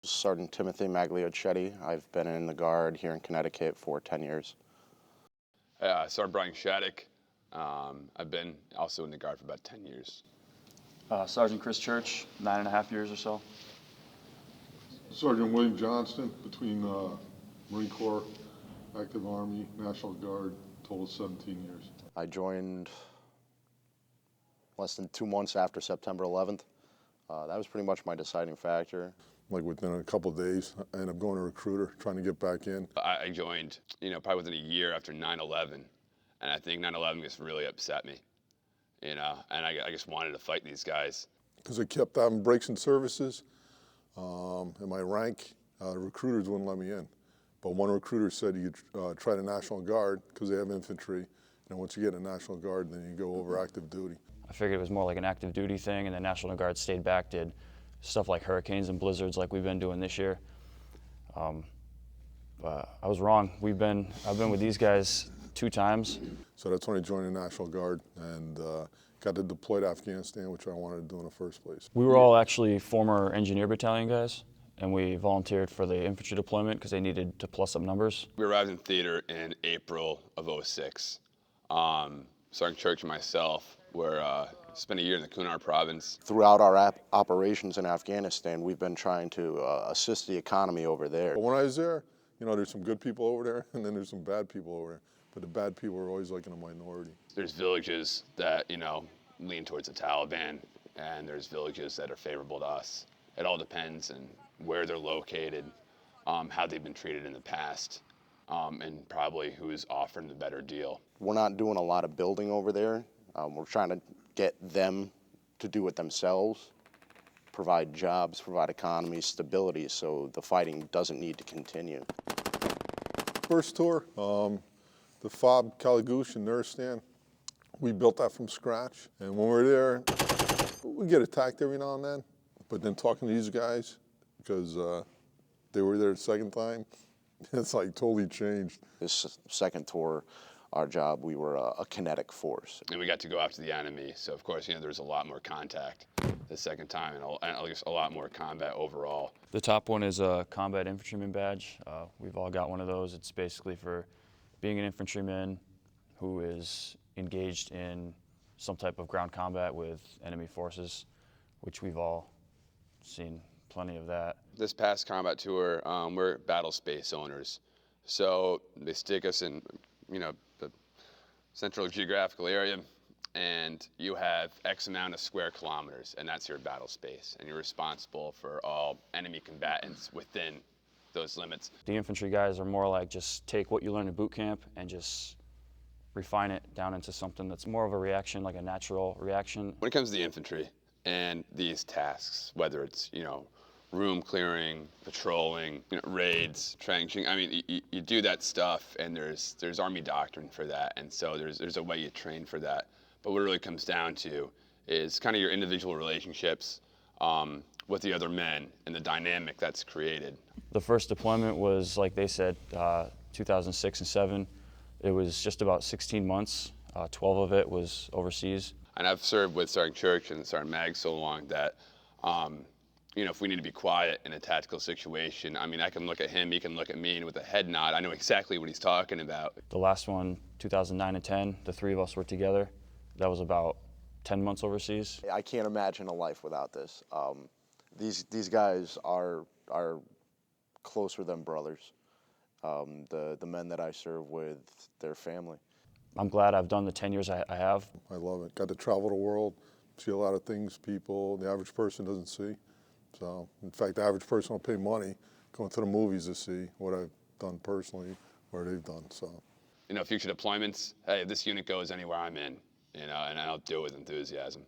Sergeant Timothy Magliochetti. I've been in the Guard here in Connecticut for 10 years. Sergeant Brian Shattuck. I've been also in the Guard for about 10 years. Sergeant Chris Church, 9.5 years or so. Sergeant William Johnston, between Marine Corps, Active Army, National Guard, total 17 years. I joined less than 2 months after September 11th. That was pretty much my deciding factor. Like within a couple of days, I ended up going to recruiter, trying to get back in. I joined, probably within a year after 9/11, and I think 9/11 just really upset me, and I just wanted to fight these guys. Because I kept having breaks in services, and my rank, recruiters wouldn't let me in. But one recruiter said you try the National Guard because they have infantry, and once you get a National Guard, then you go over active duty. I figured it was more like an active duty thing, and the National Guard stayed back, did stuff like hurricanes and blizzards like we've been doing this year. But I was wrong. I've been with these guys 2 times. So that's when I joined the National Guard and got to deploy to Afghanistan, which I wanted to do in the first place. We were all actually former engineer battalion guys, and we volunteered for the infantry deployment because they needed to plus up numbers. We arrived in theater in April of '06. Sergeant Church and myself spent a year in the Kunar province. Throughout our operations in Afghanistan, we've been trying to assist the economy over there. But when I was there, there's some good people over there, and then there's some bad people over there. But the bad people are always like in a minority. There's villages that, lean towards the Taliban, and there's villages that are favorable to us. It all depends on where they're located, how they've been treated in the past, and probably who's offering the better deal. We're not doing a lot of building over there. We're trying to get them to do it themselves, provide jobs, provide economy, stability, so the fighting doesn't need to continue. First tour, the FOB Kalagoosh in Nuristan, we built that from scratch. And when we're there, we get attacked every now and then. But then talking to these guys, because they were there the second time, it's like totally changed. This second tour, our job, we were a kinetic force. And we got to go after the enemy, so of course, there's a lot more contact the second time, and just a lot more combat overall. The top one is a combat infantryman badge. We've all got one of those. It's basically for being an infantryman who is engaged in some type of ground combat with enemy forces, which we've all seen plenty of that. This past combat tour, we're battle space owners, so they stick us in, the central geographical area, and you have X amount of square kilometers, and that's your battle space, and you're responsible for all enemy combatants within those limits. The infantry guys are more like just take what you learn in boot camp and just refine it down into something that's more of a reaction, like a natural reaction. When it comes to the infantry and these tasks, whether it's, room clearing, patrolling, raids, trenching. I mean, you do that stuff, and there's Army doctrine for that, and so there's a way you train for that. But what it really comes down to is kind of your individual relationships with the other men and the dynamic that's created. The first deployment was, like they said, 2006 and 7. It was just about 16 months. 12 of it was overseas. And I've served with Sergeant Church and Sergeant Mag so long that if we need to be quiet in a tactical situation, I can look at him, he can look at me, and with a head nod, I know exactly what he's talking about. The last one, 2009 and 10, the 3 of us were together. That was about 10 months overseas. I can't imagine a life without this. These guys are closer than brothers. The men that I serve with, their family. I'm glad I've done the 10 years I have. I love it. Got to travel the world, see a lot of things the average person doesn't see. So, in fact, the average person will pay money going to the movies to see what I've done personally, where they've done. So, future deployments, hey, if this unit goes anywhere I'm in, and I'll do it with enthusiasm.